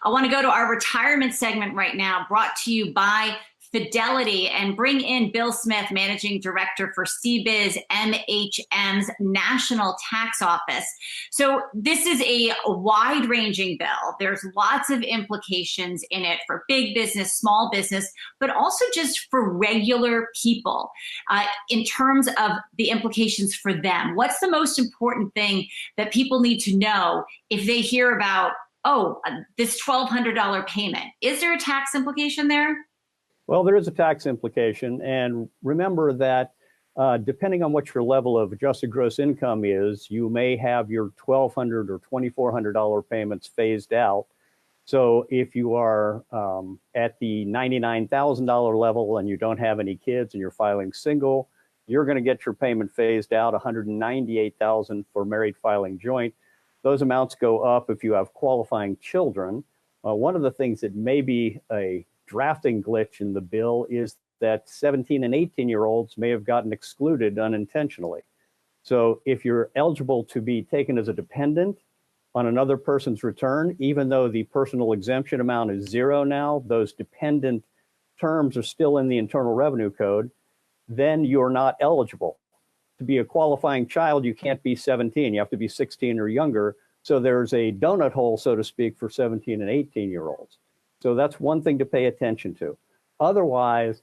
I want to go to our retirement segment right now, brought to you by Fidelity, and bring in Bill Smith, Managing Director for CBIZ MHM's National Tax Office. So this is a wide-ranging bill. There's lots of implications in it for big business, small business, but also just for regular people in terms of the implications for them. What's the most important thing that people need to know if they hear about, this $1,200 payment? Is there a tax implication there? Well, there is a tax implication, and remember that depending on what your level of adjusted gross income is, you may have your $1,200 or $2,400 payments phased out. So if you are at the $99,000 level and you don't have any kids and you're filing single, you're going to get your payment phased out, $198,000 for married filing joint. Those amounts go up if you have qualifying children. One of the things that may be a drafting glitch in the bill is that 17 and 18-year-olds may have gotten excluded unintentionally. So if you're eligible to be taken as a dependent on another person's return, even though the personal exemption amount is zero now, those dependent terms are still in the Internal Revenue Code, then you're not eligible. To be a qualifying child, you can't be 17. You have to be 16 or younger. So there's a donut hole, so to speak, for 17 and 18-year-olds. So that's one thing to pay attention to. Otherwise,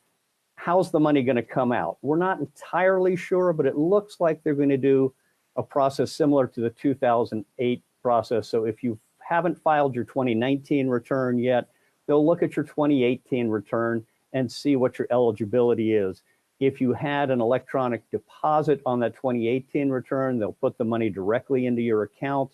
how's the money going to come out? We're not entirely sure, but it looks like they're going to do a process similar to the 2008 process. So if you haven't filed your 2019 return yet, they'll look at your 2018 return and see what your eligibility is. If you had an electronic deposit on that 2018 return, they'll put the money directly into your account.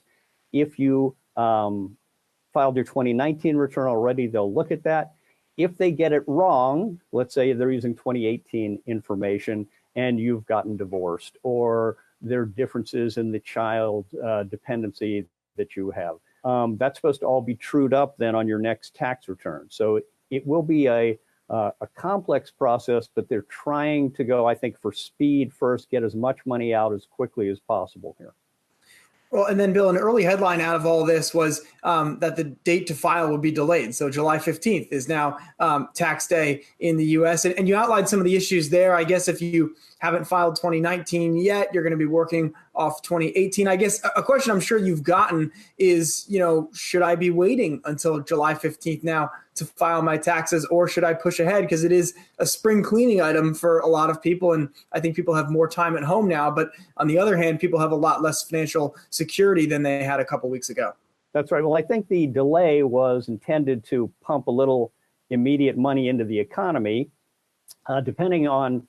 If you filed your 2019 return already, they'll look at that. If they get it wrong, let's say they're using 2018 information and you've gotten divorced, or there are differences in the child dependency that you have, that's supposed to all be trued up then on your next tax return. So it will be a complex process, but they're trying to go, I think, for speed first, get as much money out as quickly as possible here. Well, and then, Bill, an early headline out of all this was that the date to file would be delayed. So July 15th is now tax day in the U.S. And you outlined some of the issues there. I guess if you haven't filed 2019 yet, you're going to be working off 2018. I guess a question I'm sure you've gotten is, should I be waiting until July 15th now to file my taxes, or should I push ahead? Because it is a spring cleaning item for a lot of people. And I think people have more time at home now. But on the other hand, people have a lot less financial security than they had a couple weeks ago. That's right. Well, I think the delay was intended to pump a little immediate money into the economy. Depending on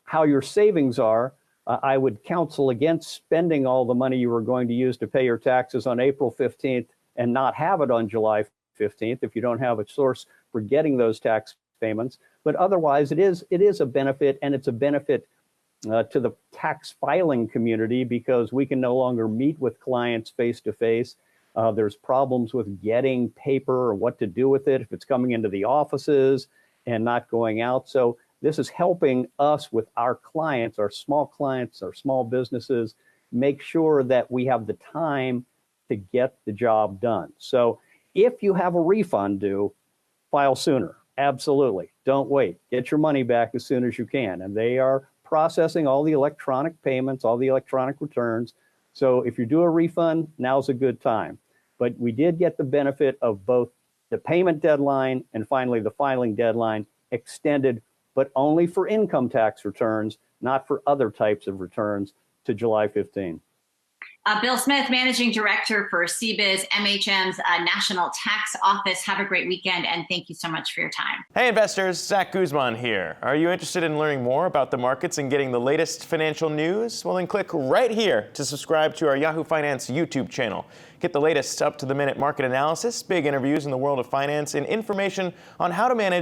how your savings are, I would counsel against spending all the money you were going to use to pay your taxes on April 15th and not have it on July 15th if you don't have a source for getting those tax payments. But otherwise, it is a benefit, and it's a benefit to the tax filing community because we can no longer meet with clients face to face. There's problems with getting paper or what to do with it if it's coming into the offices and not going out. So this is helping us with our clients, our small businesses, make sure that we have the time to get the job done. So if you have a refund due, file sooner. Absolutely. Don't wait. Get your money back as soon as you can. And they are processing all the electronic payments, all the electronic returns. So if you do a refund, now's a good time. But we did get the benefit of both the payment deadline and finally the filing deadline extended, but only for income tax returns, not for other types of returns, to July 15. Bill Smith, Managing Director for CBIZ MHM's National Tax Office. Have a great weekend, and thank you so much for your time. Hey, investors. Zach Guzman here. Are you interested in learning more about the markets and getting the latest financial news? Well, then click right here to subscribe to our Yahoo Finance YouTube channel. Get the latest up-to-the-minute market analysis, big interviews in the world of finance, and information on how to manage